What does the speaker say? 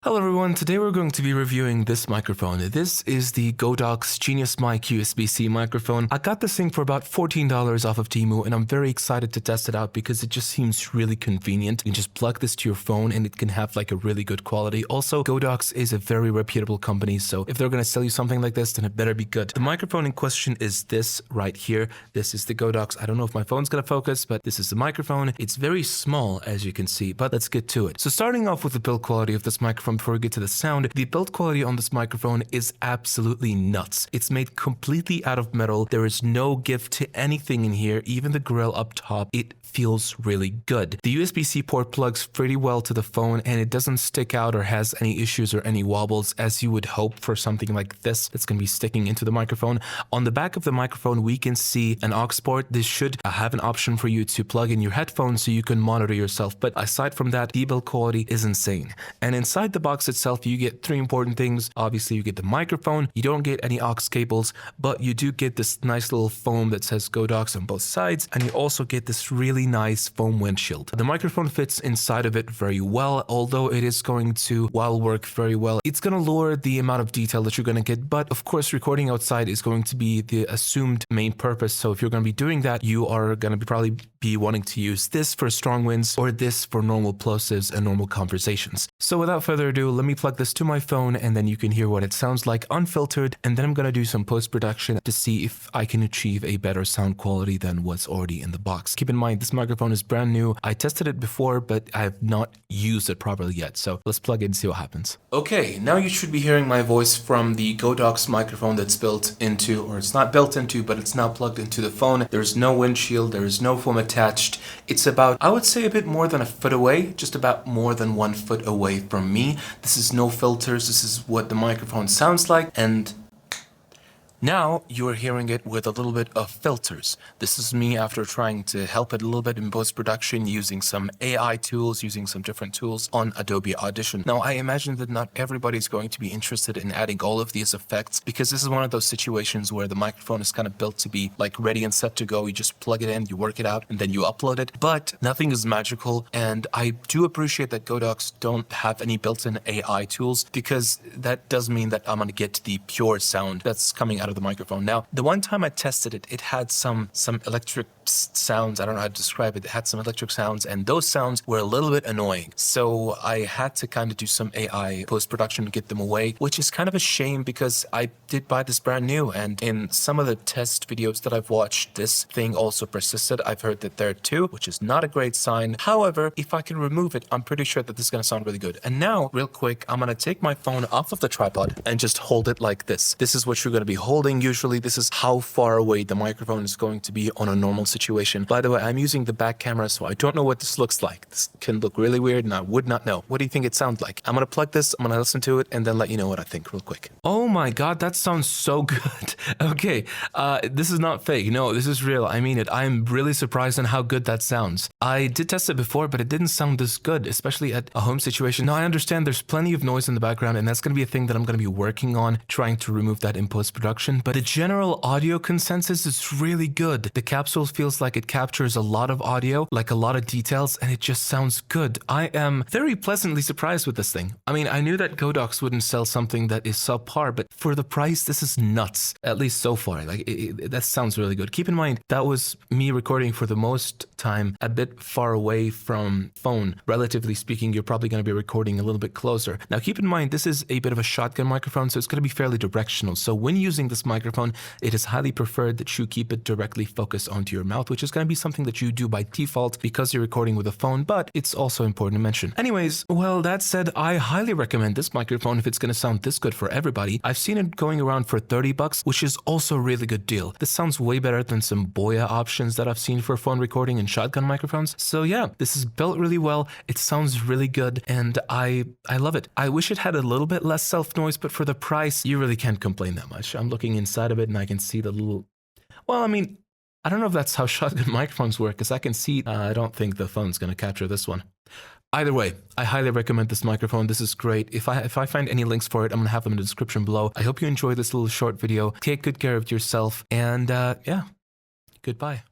Hello everyone, today we're going to be reviewing this microphone. This is the GODOX Geniusmic USB-C microphone. I got this thing for about $14 off of Temu and I'm very excited to test it out because it just seems really convenient. You can just plug this to your phone and it can have like a really good quality. Also, GODOX is a very reputable company, so if they're going to sell you something like this, then it better be good. The microphone in question is this right here. This is the GODOX. I don't know if my phone's going to focus, but this is the microphone. It's very small, as you can see, but let's get to it. So starting off with the build quality of this microphone before we get to the sound, the build quality on this microphone is absolutely nuts. It's made completely out of metal. There is no give to anything in here, even the grill up top. It feels really good. The USB-C port plugs pretty well to the phone and it doesn't stick out or has any issues or any wobbles as you would hope for something like this that's going to be sticking into the microphone. On the back of the microphone, we can see an aux port. This should have an option for you to plug in your headphones so you can monitor yourself. But aside from that, the build quality is insane. And inside the box itself, you get three important things. Obviously, you get the microphone. You don't get any aux cables, but you do get this nice little foam that says GODOX on both sides. And you also get this really nice foam windshield. The microphone fits inside of it very well, although it is going to, while work very well, it's going to lower the amount of detail that you're going to get. But of course, recording outside is going to be the assumed main purpose. So if you're going to be doing that, you are going to probably be wanting to use this for strong winds or this for normal plosives and normal conversations. So without further ado, let me plug this to my phone and then you can hear what it sounds like unfiltered. And then I'm going to do some post-production to see if I can achieve a better sound quality than what's already in the box. Keep in mind, this microphone is brand new. I tested it before, but I have not used it properly yet. So let's plug in and see what happens. Okay, now you should be hearing my voice from the GODOX microphone that's built into, or it's not built into, but it's now plugged into the phone. There's no windshield. There is no foam attached. It's about, I would say, a bit more than a foot away, just about more than 1 foot away from me. This is no filters. This is what the microphone sounds like. And now you're hearing it with a little bit of filters. This is me after trying to help it a little bit in post-production using some AI tools, using some different tools on Adobe Audition. Now, I imagine that not everybody's going to be interested in adding all of these effects because this is one of those situations where the microphone is kind of built to be like ready and set to go. You just plug it in, you work it out, and then you upload it. But nothing is magical. And I do appreciate that GODOX don't have any built-in AI tools because that does mean that I'm going to get the pure sound that's coming out of the microphone. Now, the one time I tested it, it had some electric sounds. I don't know how to describe it. It had some electric sounds and those sounds were a little bit annoying. So I had to kind of do some AI post-production to get them away, which is kind of a shame because I did buy this brand new. And in some of the test videos that I've watched, this thing also persisted. I've heard that there too, which is not a great sign. However, if I can remove it, I'm pretty sure that this is going to sound really good. And now, real quick, I'm going to take my phone off of the tripod and just hold it like this. This is what you're going to be holding. Usually, this is how far away the microphone is going to be on a normal situation. By the way, I'm using the back camera, so I don't know what this looks like. This can look really weird and I would not know. What do you think it sounds like? I'm going to plug this, I'm going to listen to it, and then let you know what I think real quick. Oh my God, that sounds so good. Okay, this is not fake. No, this is real. I mean it. I'm really surprised on how good that sounds. I did test it before, but it didn't sound this good, especially at a home situation. Now, I understand there's plenty of noise in the background, and that's going to be a thing that I'm going to be working on, trying to remove that in post-production. But the general audio consensus is really good. The capsule feels like it captures a lot of audio, like a lot of details, and it just sounds good. I am very pleasantly surprised with this thing. I mean, I knew that GODOX wouldn't sell something that is subpar, but for the price, this is nuts. At least so far. Like, that sounds really good. Keep in mind, that was me recording for the most time a bit far away from phone. Relatively speaking, you're probably going to be recording a little bit closer. Now, keep in mind, this is a bit of a shotgun microphone, so it's going to be fairly directional. So when using this microphone, it is highly preferred that you keep it directly focused onto your mouth, which is going to be something that you do by default because you're recording with a phone, but it's also important to mention. Anyways, well, that said, I highly recommend this microphone if it's going to sound this good for everybody. I've seen it going around for 30 bucks, which is also a really good deal. This sounds way better than some Boya options that I've seen for phone recording and shotgun microphones. So yeah, this is built really well. It sounds really good and I love it. I wish it had a little bit less self-noise, but for the price, you really can't complain that much. I'm looking inside of it and I can see the little, well, I mean, I don't know if that's how shotgun microphones work because I can see, I don't think the phone's going to capture this one. Either way, I highly recommend this microphone. This is great. If I find any links for it, I'm going to have them in the description below. I hope you enjoyed this little short video. Take good care of yourself and yeah, goodbye.